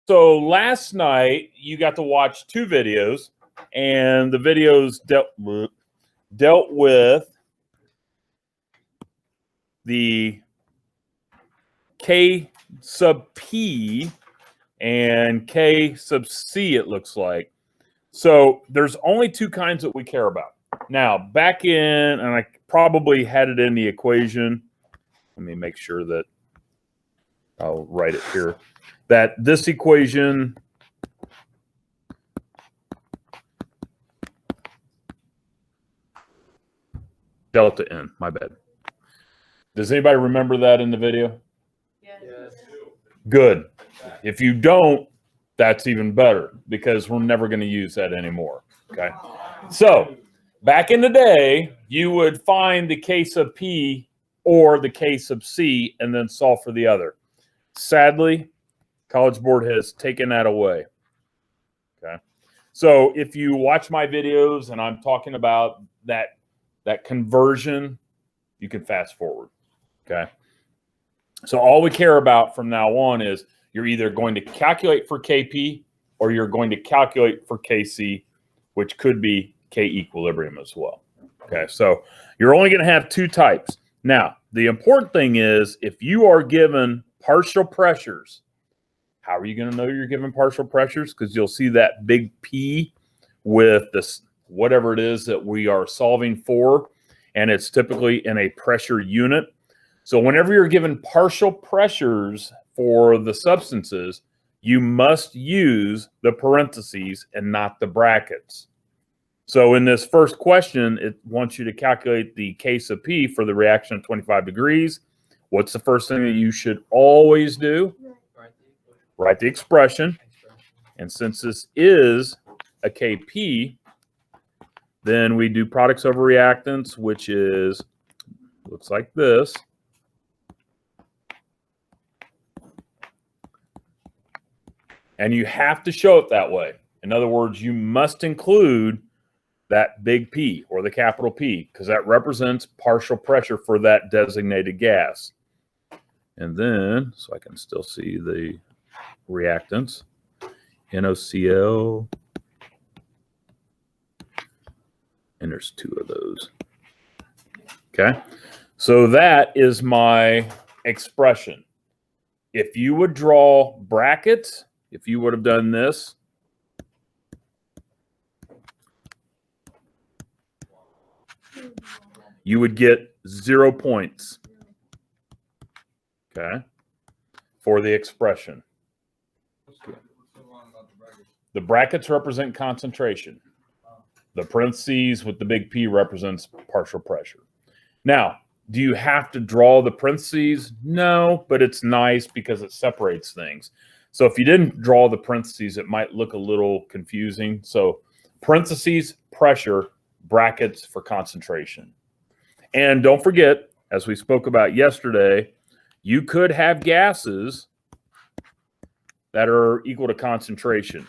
So last night you got to watch two videos, and the videos dealt with the K sub P and K sub C, it looks like. So there's only two kinds that we care about. Now, back in, and I probably had it in the equation. Let me make sure that I'll write it here. That this equation delta N, my bad. Does anybody remember that in the video? Yes. Good. If you don't, that's even better because we're never going to use that anymore. Okay. So back in the day, you would find the K sub P or the K sub C and then solve for the other. Sadly, College Board has taken that away. Okay. So if you watch my videos and I'm talking about that conversion, you can fast forward. Okay. So all we care about from now on is you're either going to calculate for KP or you're going to calculate for KC, which could be K equilibrium as well. Okay, so you're only going to have two types. Now, the important thing is if you are given partial pressures, how are you going to know you're given partial pressures? Because you'll see that big P with this, whatever it is that we are solving for, and it's typically in a pressure unit. So whenever you're given partial pressures for the substances, you must use the parentheses and not the brackets. So in this first question, it wants you to calculate the K sub P for the reaction at 25 degrees. What's the first thing that you should always do? Write the expression. And since this is a KP, then we do products over reactants, which is, looks like this. And you have to show it that way. In other words, you must include that big P or the capital P because that represents partial pressure for that designated gas. And then, so I can still see the reactants, NaCl, and there's two of those. Okay, so that is my expression. If you would draw brackets, if you would have done this, you would get 0 points, okay, for the expression. The brackets represent concentration. The parentheses with the big P represents partial pressure. Now, do you have to draw the parentheses? No, but it's nice because it separates things. So if you didn't draw the parentheses, it might look a little confusing. So parentheses, pressure, brackets for concentration. And don't forget, as we spoke about yesterday, you could have gases that are equal to concentration.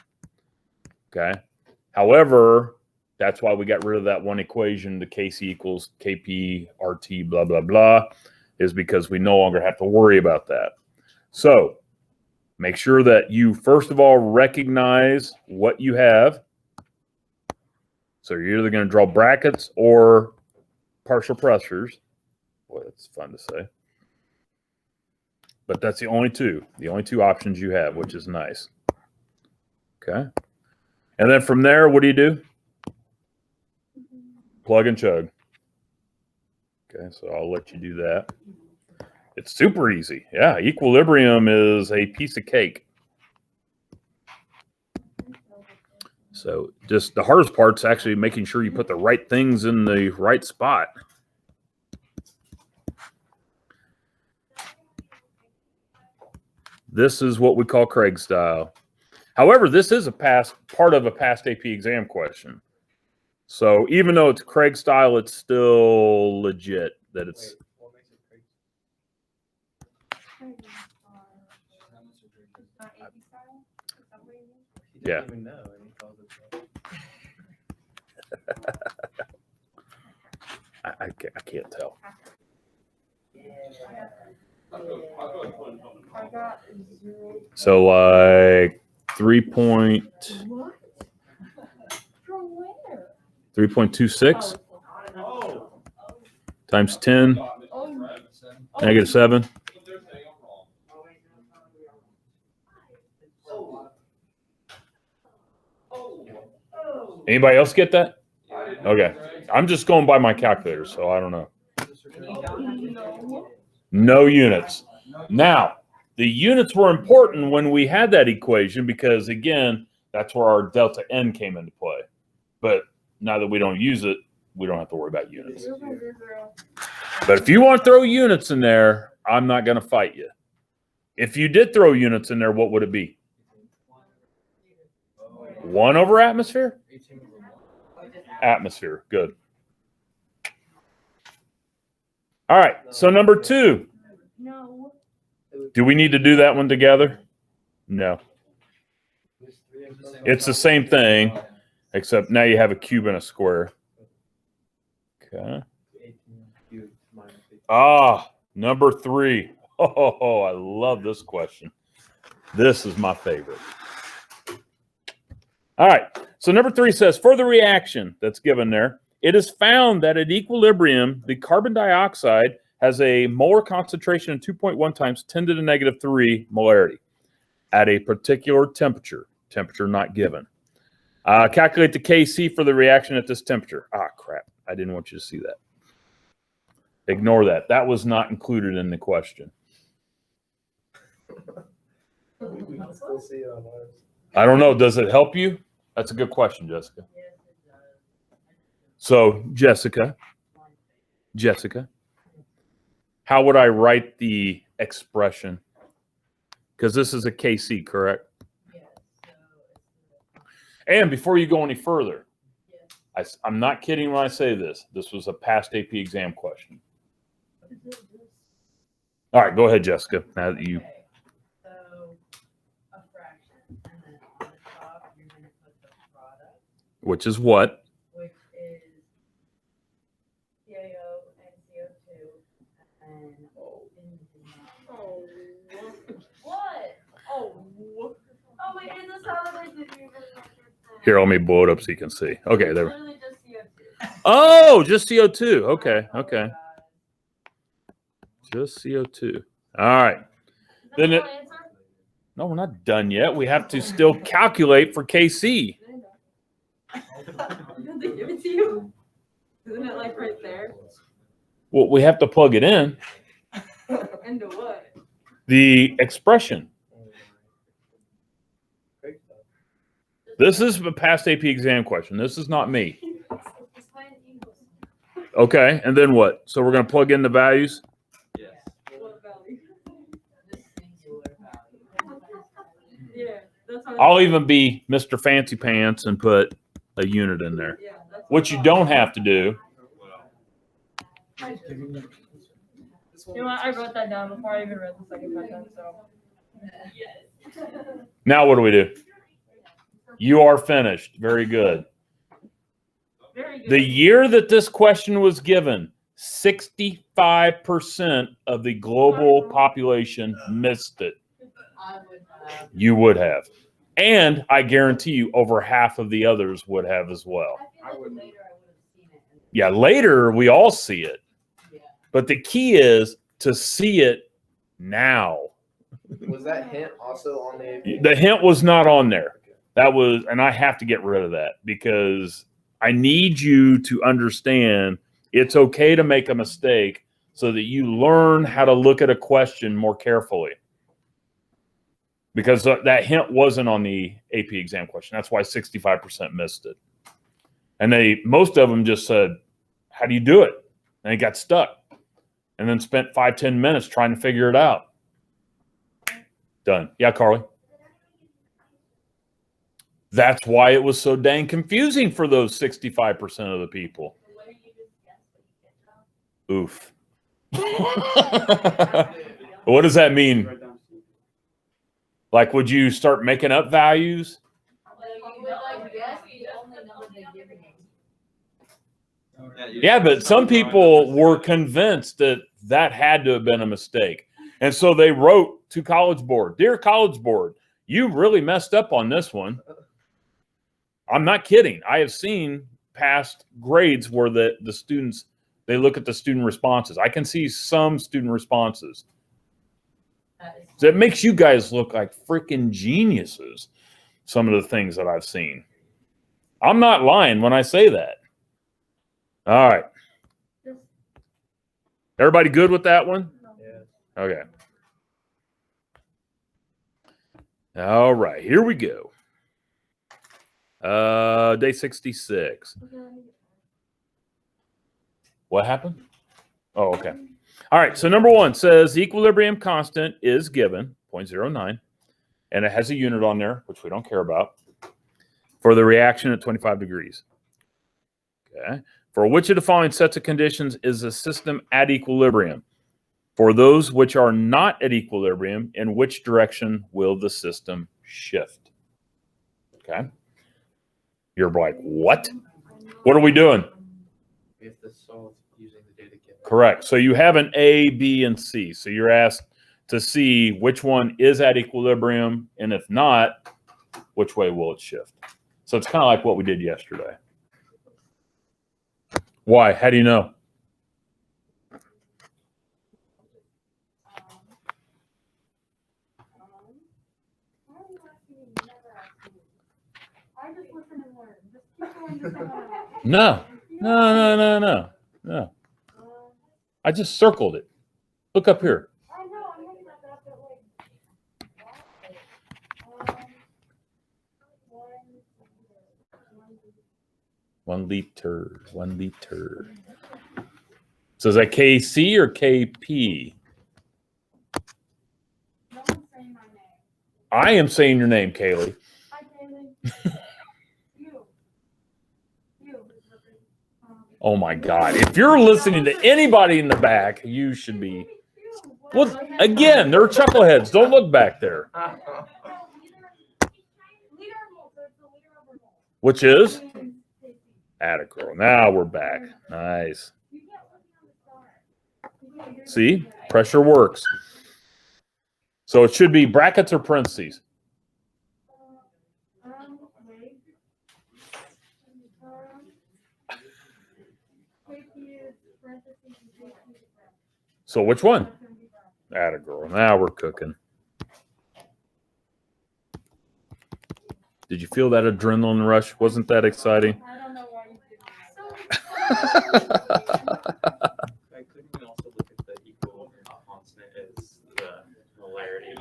Okay. However, that's why we got rid of that one equation, the Kc equals Kp RT, blah, blah, blah, is because we no longer have to worry about that. So make sure that you, first of all, recognize what you have. So you're either going to draw brackets or partial pressures. Boy, that's fun to say. But that's the only two options you have, which is nice. Okay. And then from there, what do? Plug and chug. Okay, so I'll let you do that. It's super easy. Yeah, equilibrium is a piece of cake. So just the hardest part's actually making sure you put the right things in the right spot. This is what we call Craig style. However, this is part of a past AP exam question. So even though it's Craig style, it's still legit that it's. Yeah. I can't tell. So like 3.26 times 10, negative 7. Anybody else get that? Okay. I'm just going by my calculator, so I don't know. No units. Now, the units were important when we had that equation because, again, that's where our delta n came into play. But now that we don't use it, we don't have to worry about units. But if you want to throw units in there, I'm not going to fight you. If you did throw units in there, what would it be? 1 over atmosphere? Atmosphere. Good. All right. So number 2. No. Do we need to do that one together? No. It's the same thing, except now you have a cube and a square. Okay. Number 3. Oh, I love this question. This is my favorite. All right. So number 3 says, for the reaction that's given there, it is found that at equilibrium, the carbon dioxide has a molar concentration of 2.1 times 10 to the negative 3 molarity at a particular temperature not given. Calculate the Kc for the reaction at this temperature. Crap. I didn't want you to see that. Ignore that. That was not included in the question. I don't know. Does it help you? That's a good question, Jessica. So, Jessica, how would I write the expression? Because this is a Kc, correct? And before you go any further, I'm not kidding when I say this. This was a past AP exam question. All right, go ahead, Jessica. Now that you. So a fraction, and then on the top you're going to put the product, Which is what? which is CaO and CO2, and what? Oh, wait, is this how they did you? Here, let me blow it up so you can see. Okay, there. Literally just CO2. Oh, just CO2. Okay. Just CO2. All right. Then it. No, we're not done yet. We have to still calculate for Kc. Did they give it to you? Isn't it like right there? Well, we have to plug it in. Into what? The expression. This is a past AP exam question. This is not me. Okay, and then what? So we're going to plug in the values? Yes. What value? Yeah, that's what I'll even be Mr. Fancy Pants and put a unit in there. Yeah, that's What you don't have to do. You know what? I wrote that down before I even read the second question, so. Now what do we do? You are finished. Very good. Very good. The year that this question was given, 65% of the global population missed it. I would have. You would have. And I guarantee you over half of the others would have as well. I feel like later I would have seen it. Yeah, later we all see it. Yeah. But the key is to see it now. Was that hint also on the? The hint was not on there. That was, and I have to get rid of that because I need you to understand it's okay to make a mistake so that you learn how to look at a question more carefully. Because that hint wasn't on the AP exam question. That's why 65% missed it. And most of them just said, how do you do it? And they got stuck and then spent 5-10 minutes trying to figure it out. Done. Yeah, Carly? That's why it was so dang confusing for those 65% of the people. Oof. What does that mean? Like, would you start making up values? Yeah, but some people were convinced that that had to have been a mistake. And so they wrote to College Board, Dear College Board, You really messed up on this one. I'm not kidding. I have seen past grades where the students, they look at the student responses. I can see some student responses. That is So it makes you guys look like freaking geniuses, some of the things that I've seen. I'm not lying when I say that. All right. Everybody good with that one? Yeah. Okay. All right, here we go. Day 66. What happened? Oh, okay. All right, so number one says the equilibrium constant is given, 0.09, and it has a unit on there, which we don't care about, for the reaction at 25 degrees. Okay. For which of the following sets of conditions is the system at equilibrium? For those which are not at equilibrium, in which direction will the system shift? Okay. You're like, what? What are we doing? We have to solve using the data given. Correct. So you have an A, B, and C. So you're asked to see which one is at equilibrium, and if not, which way will it shift? So it's kind of like what we did yesterday. Why? How do you know? No. No. I just circled it. Look up here. I know, I'm looking at that, but like, 1 liter. So is that KC or KP? no one's saying my name. I am saying your name, Kaylee. Hi, Kaylee. You. Oh my God. If you're listening to anybody in the back, you should be. Well, again, they're chuckleheads. Don't look back there. Which is? Atta girl. Now we're back. Nice. See? Pressure works. So it should be brackets or parentheses. So which one? Atta girl. Now we're cooking. Did you feel that adrenaline rush? Wasn't that exciting? I don't know why you did Couldn't we also look at the equilibrium constant as the molarity?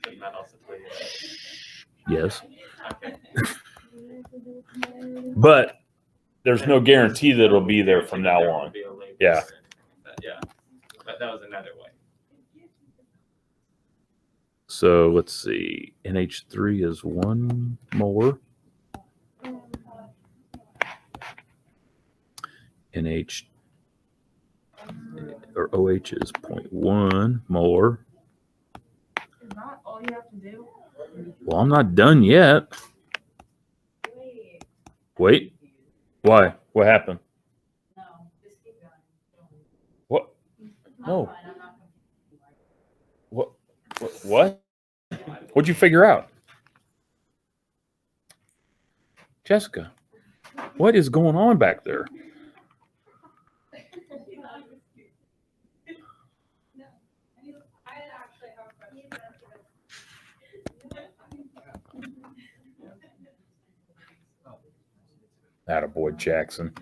Couldn't that also play in? Yes. Okay. But there's no guarantee that it'll be there from now on. Yeah. Yeah. But that was another way. So let's see. NH3 is 1 molar. NH or OH is 0.1 molar. Is not all you have to do. Well, I'm not done yet. Wait. Wait. Why? What happened? No, just keep going. What? I'm No. fine, I'm not confused. What? What'd you figure out? Jessica, what is going on back there? Attaboy, Jackson.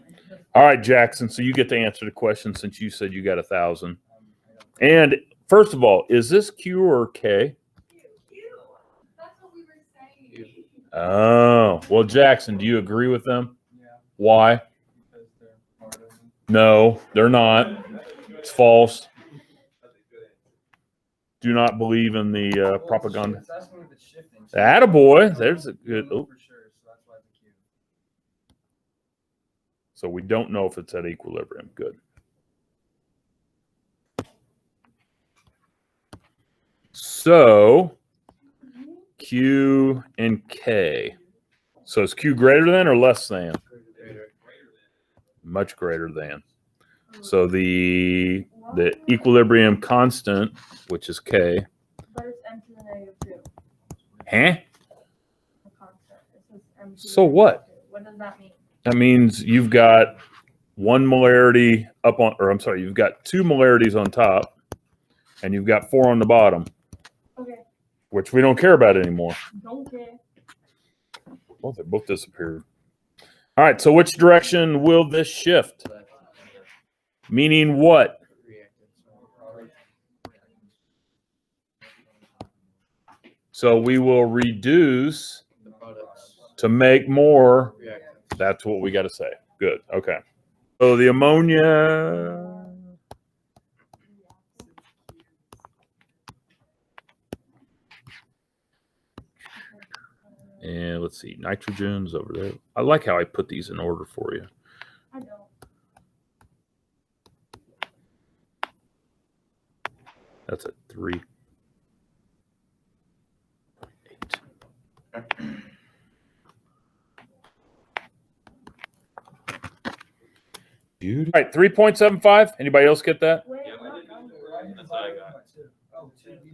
All right, Jackson. So you get to answer the question since you said you got 1,000. And first of all, is this Q or K? That's what we were saying. Oh, well, Jackson, do you agree with them? Yeah, Why? because they're part of it. No, they're not. It's false. Do not believe in the propaganda. It's asking if it's shifting. So Attaboy. There's a good. Oh, for sure, so that's why it's a Q. so we don't know if it's at equilibrium. Good. So Q and K. So is Q greater than or less than? Much greater than. So the equilibrium constant, which is K, But it's M to the -2. The concept. It says M2. So what? What does that mean? That means you've got one molarity up on, or I'm sorry, you've got two molarities on top, and you've got 4 on the bottom, Okay, which we don't care about anymore. don't care. Well, they both disappeared. All right, so which direction will this shift? Left. Meaning what? Reactants. So we will reduce The products. to make more. Reactants. That's what we got to say. Good. Okay. So the ammonia. And let's see, nitrogen's over there. I like how I put these in order for you. I don't. That's a 3. 8. Dude. All right, 3.75. Anybody else get that? Wait, Yep, I I'm did. not done. That's what I got. Oh, 2 liters.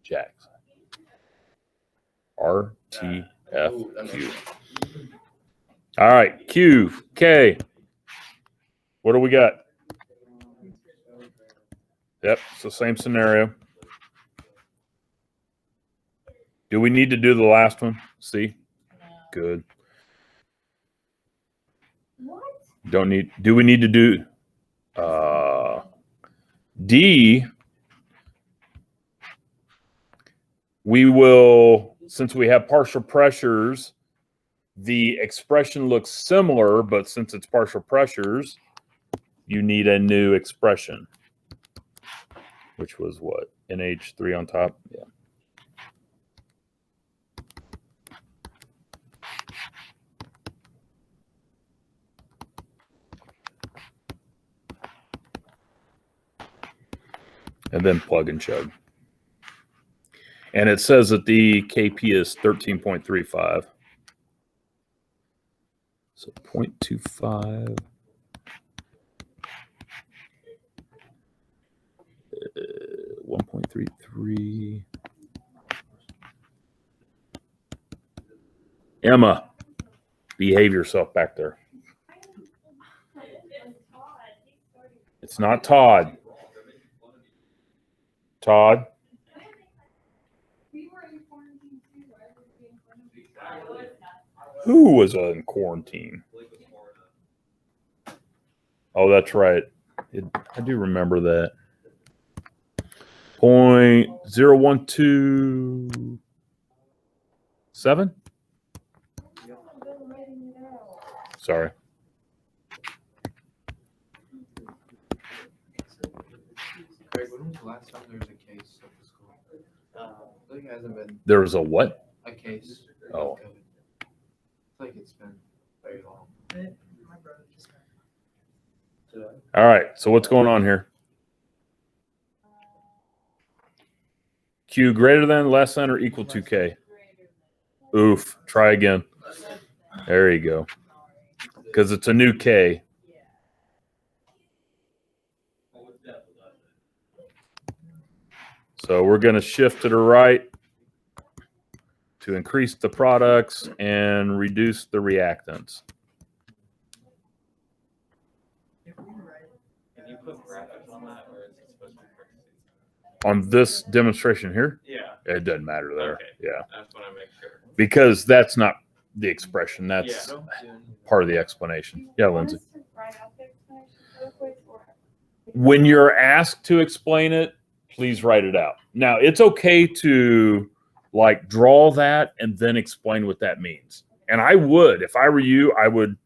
Jax. Ooh, that's RTFQ. All right, Q, K. What do we got? Yep, it's the same scenario. Do we need to do the last one? See? Good. What? Don't need. Do we need to do D? We will, since we have partial pressures, the expression looks similar, but since it's partial pressures, you need a new expression, which was what? NH3 on top? Yeah. And then plug and chug. And it says that the KP is 13.35. So 0.25. 1.33. Emma, behave yourself back there. It's not Todd. Todd. We were in quarantine too. I was being quarantined. Who was in quarantine? Oh, that's right. I do remember that. 0.0127. Sorry. Craig, when was the last time there was a case at the school? I think it hasn't been There was a what? a case. Oh. of COVID. I feel like it's been very long. My brother just had All right. So what's going on here? Q greater than, less than, or equal to K. Oof. Try again. There you go. Because it's a new K. So we're going to shift to the right to increase the products and reduce the reactants. Can you put graphics on that, or is it supposed to be parentheses? On this demonstration here, Yeah, it doesn't matter there. Okay. Yeah. that's what I make sure. Because that's not the expression. That's Yeah. part of the explanation. Yeah, Lindsay. Want us to write out the explanation real quick, or- When you're asked to explain it, please write it out. Now, it's okay to like draw that and then explain what that means. And I would, if I were you, I would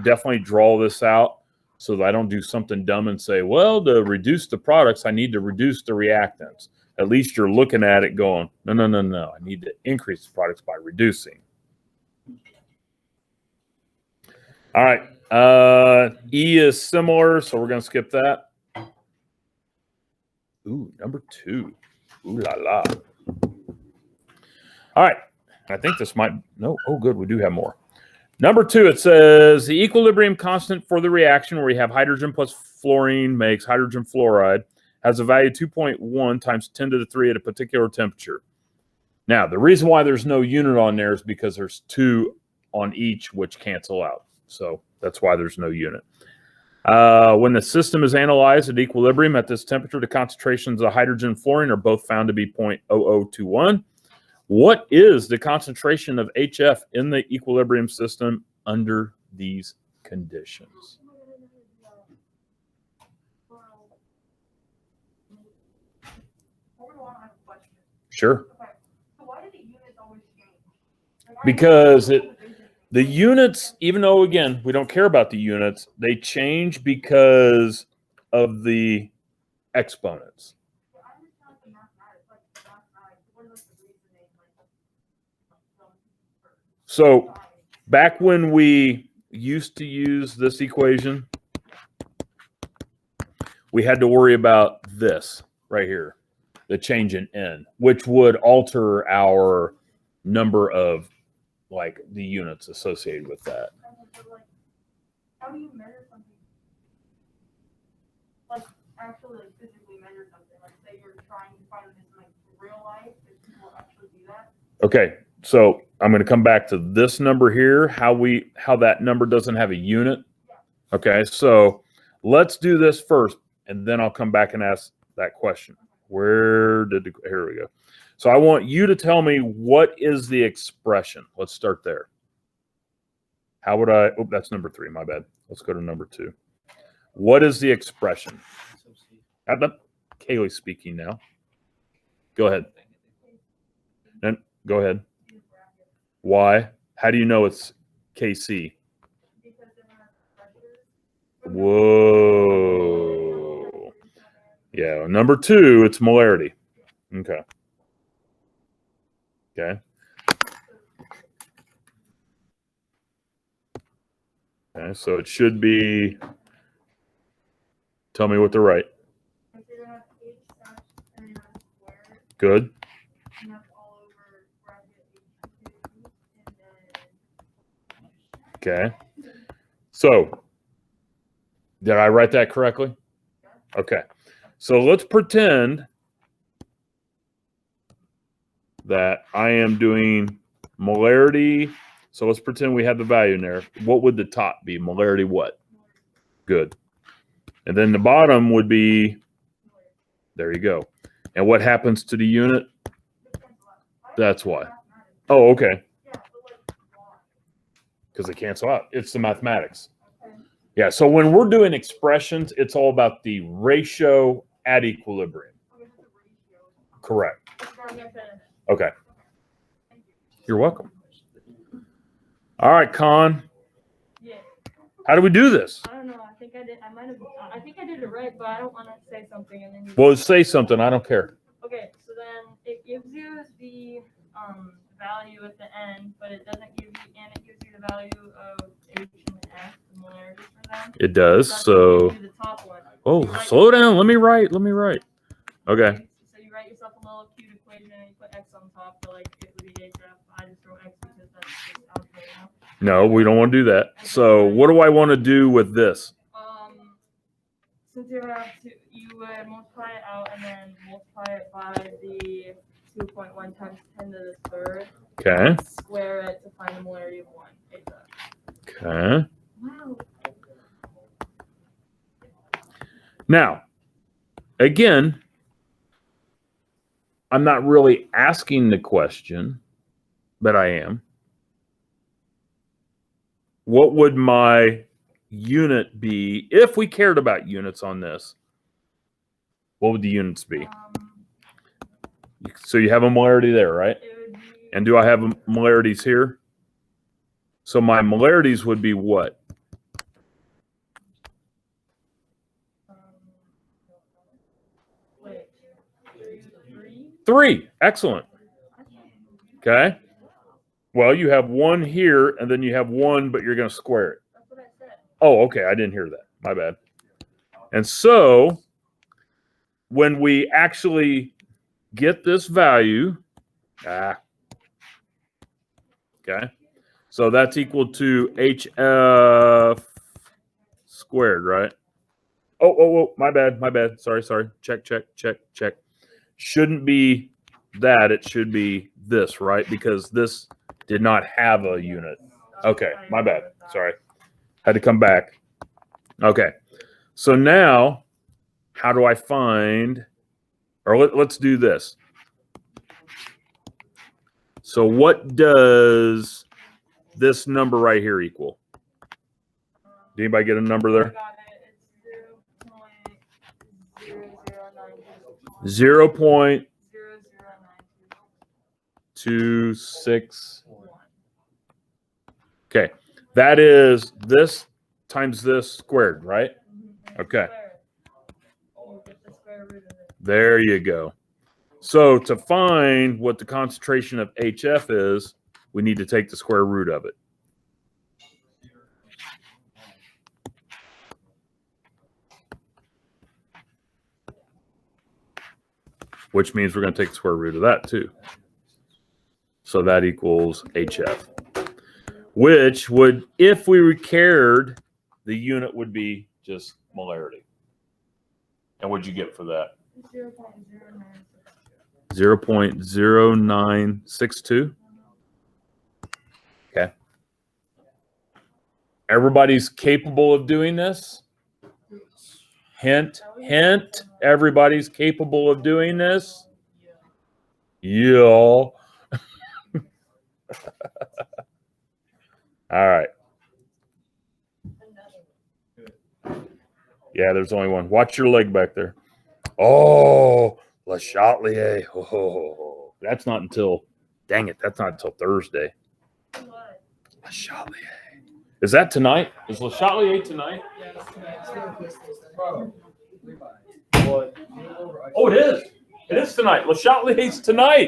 definitely draw this out so that I don't do something dumb and say, well, to reduce the products, I need to reduce the reactants. At least you're looking at it going, no, no, no, no. I need to increase the products by reducing. All right. E is similar, so we're going to skip that. Ooh, number 2. Ooh la la. All right. I think this might, no. Oh, good. We do have more. Number 2, it says the equilibrium constant for the reaction where you have hydrogen plus fluorine makes hydrogen fluoride has a value 2.1 times 10 to the 3 at a particular temperature. Now, the reason why there's no unit on there is because there's 2 on each, which cancel out. So that's why there's no unit. When the system is analyzed at equilibrium at this temperature, the concentrations of hydrogen and fluorine are both found to be 0.0021. What is the concentration of HF in the equilibrium system under these conditions? Sure. So why do the units always change? Like, I Because know it- The units, even though, again, we don't care about the units, they change because of the exponents. I understand the mathematics, like the mathematics, what is the reasoning, So back when we used to use this equation, we had to worry about this right here, the change in n, which would alter our number of like the units associated with that. how do you measure something? Like actually like, physically measure something, like say you're trying to find this in like real life, if people actually do that. Okay, so I'm going to come back to this number here, how that number doesn't have a unit. Okay, so let's do this first, and then I'll come back and ask that question. Here we go. So I want you to tell me, what is the expression? Let's start there. How would I, oh, that's number 3, my bad. Let's go to number 2. What is the expression? Kaylee speaking now. Go ahead. And go ahead. Why? How do you know it's KC? Because they have pressures. Whoa. Yeah, number 2, it's molarity. Okay. Okay. Okay, so it should be, tell me what to write. If you're gonna have H dash and then squared, Good. and that's all over bracket H2, and then Okay. So, did I write that correctly? Okay. So let's pretend that I am doing molarity. So let's pretend we have the value in there. What would the top be? Molarity what? Good. And then the bottom would be, there you go. And what happens to the unit? That's why. Oh, okay. yeah, but like why? Because they cancel out. It's the mathematics. Yeah, so when we're doing expressions, it's all about the ratio at equilibrium. Okay, that's a ratio. Correct. That's what I'm gonna finish. Okay. You're welcome. All right, Con. Yeah, How do we do this? I don't know. I think I did. I think I did it right, but I don't want to say something and then you. Well, say something. I don't care. Okay, so then it gives you the value at the end, but it doesn't give you, and it gives you the value of H and F, the molarity for them. It does. Doesn't So, give you the top one. oh, You write slow yourself- down. Let me write. Okay. So you write yourself a little cute equation and you put X on top, so like it would be HF. I just throw X because that's just algebra, you know? No, we don't want to do that. So, what do I want to do with this? Since you have to, you would multiply it out and then multiply it by the 2.1 times 10 to the third. Okay. Square it to find the molarity of 1. HF. Okay. Wow. Now, again, I'm not really asking the question, but I am. What would my unit be if we cared about units on this? What would the units be? So you have a molarity there, right? It would be. And do I have molarities here? So my molarities would be what? Wait. 3? 3. Excellent. Okay. Well, you have 1 here, and then you have 1, but you're going to square it. That's what I said. Oh, okay. I didn't hear that. My bad. And so when we actually get this value, okay, so that's equal to HF squared, right? Oh, my bad. Sorry. Check. Shouldn't be that. It should be this, right? Because this did not have a unit. Okay, my bad. Sorry. Had to come back. Okay. So now, how do I find, or let's do this. So what does this number right here equal? Did anybody get a number I there? got it. It's 0.0092. 0.26. Okay. That is this times this squared, right? Okay. You get the square root of it. There you go. So to find what the concentration of HF is, we need to take the square root of it. Which means we're going to take the square root of that too. So that equals HF. Which would, if we cared, the unit would be just molarity. And what'd you get for that? 0.0962. 0.0962. Okay. Everybody's capable of doing this. Hint, everybody's capable of doing this. Yeah. All right. Yeah, there's only one. Watch your leg back there. Oh, Le Chatelier. Oh, that's not until, dang it, that's not until Thursday. What? Le Chatelier. Is that tonight? Is Le Chatelier tonight? Bro, Levi. Oh, it is. It is tonight. Le Chatelier's tonight.